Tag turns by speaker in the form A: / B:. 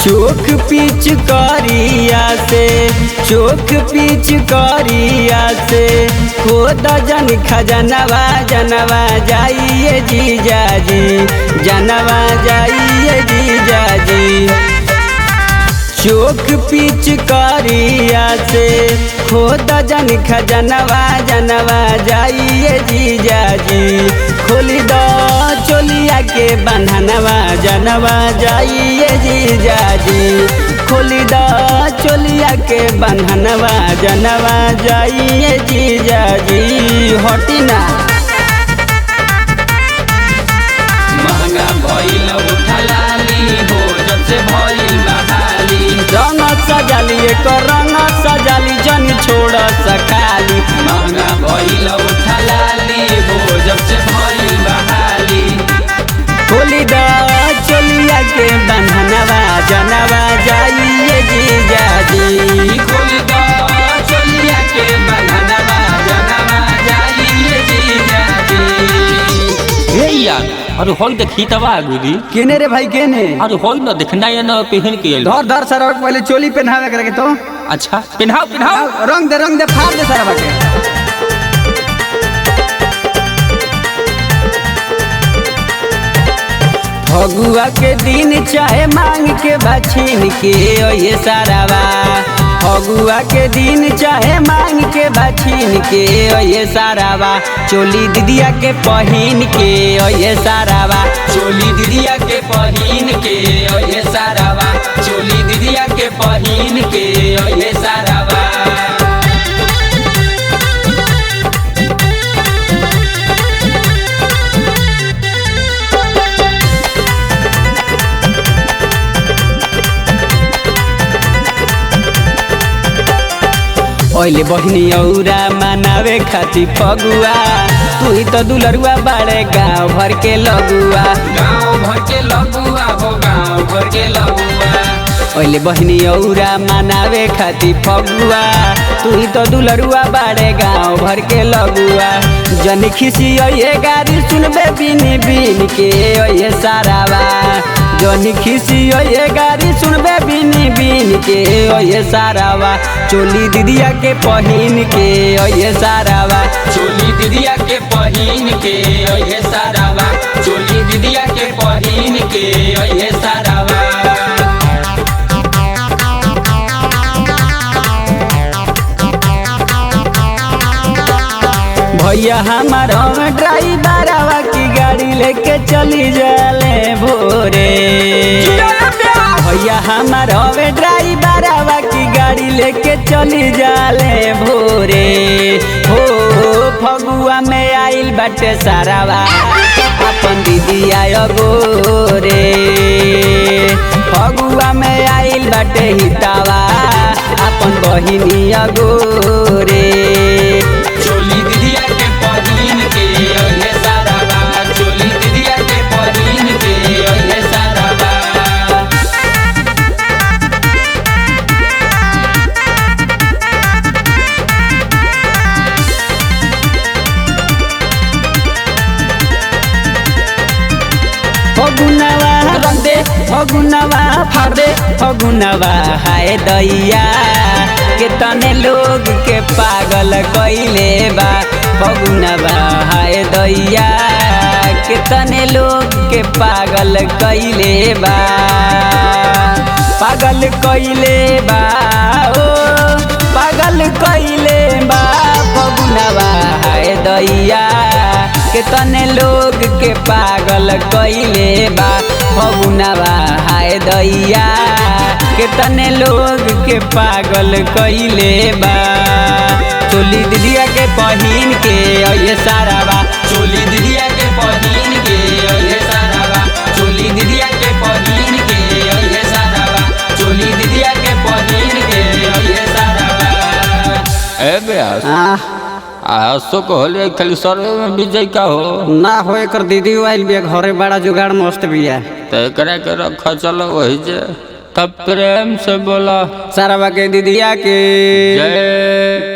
A: चोख पीच करिया से चोख पीच करिया से खोद जन खजनवा जनवा जाइए जीजाजी जनवा जाइए जीजाजी। चोख पीच करिया से खोद जन खजनवा जनवा जाइए जीजाजी। खोली दो चोलिया के बंधनवा जनवा जाइए जीजाजी। खोली दो चोलिया के बंधनवा जनवा जाइए जीजाजी। हटी ना
B: महंगा भइल उठलाली हो जब से भइल बहाली।
A: रंग सजाली एक रंग सजाली जनी छोड़ सकाली।
B: महंगा भइल उठलाली हो जब से भइल बहाली।
A: खोली दो चोलिया के बंधनवा जनवा जाइए जीजाजी।
B: खोल दो चोलिया के बंधनवा जनवा जाइए जीजाजी।
C: हे यार अरे होई देखी तबा गुदी
A: केने रे भाई केने
C: अरे होई न देखना या न पहन के आइल।
A: धर धर सारा पहले चोली पहनावे करे तो
C: अच्छा पहनाओ पहनाओ
A: रंग दे फाड़ दे सारा बाटे। फगुआ के दिन चाहे मांग के बछीन के ये सारावा। फगुआ के दिन चाहे मांग के बछीन के ये सारावा। चोली दीदिया के पहिन के ये सारावा।
B: चोली दीदिया के पहिन के ये सारावा। चोली दीदिया के पहिन के ये सारावा।
A: ओइले बहिनी औरा मनावे खाती फगुआ। तू ही तो दुलरुआ बाड़े गाँव भर के लगुआ।
B: गाँव भर के लगुआ हो गाँव भर के लगुआ।
A: ओइले बहिनी औरा मनावे खाती फगुआ। तू ही तो दुलरुआ बाड़े गाँव भर के लगुआ। जन खिसी ये गारी सुनबे बिन बिन के ये सारावा। जन खिसी ये गारी सुनबे बिन बिन के ये सारावा। चोली दीदिया के पहिन के ये सारावा।
B: चोली दीदिया के पहिन के ये सारावा। चोली दीदिया के पहिन के ये सारावा।
A: भैया हमारा ड्राइवरवा की गाड़ी लेके चली जाले भोरे। भैया हमारा ड्राइवरवा की गाड़ी लेके चली जाले भोरे। हो फगुआ में आइल बाटे सारावा अपन दीदी आयो गोरे। फगुआ में आइल बाटे हितावा अपन बहिनी गोरे।
B: चोली दीदिया के पहिन के ये सारावा। चोली दीदिया के पहिन के ये सारावा।
A: फगुनवा रंदे फगुनवा फाड़े फगुनवा हाय दैया। के तने लोग के पागल कइले बा। फगुनवा हाय दैया के तने लोग के पागल कइले बा। पागल कइले बा ओ पागल कइले बा। फगुनवा हाय दैया के तने लोग के पागल कइले बा। फगुनवा हाय दैया के तने लोग के पागल कइले बा। चोली दीदिया के पहिन के ये सारावा।
B: चोली दीदिया के पहिन के ये सारावा। चोली दीदिया के पहिन के ये सारावा। चोली दीदिया के पहिन के ये सारावा।
C: ए बेयास सो कहले खाली सर्वे में विजय का हो
A: ना हो एकर दीदी आइल बिया घरे बड़ा जुगाड़ मस्त बिया।
C: तो एकरा के रखा चलो वही जे तब प्रेम से बोला
A: सारावा के दीदिया के
C: जय।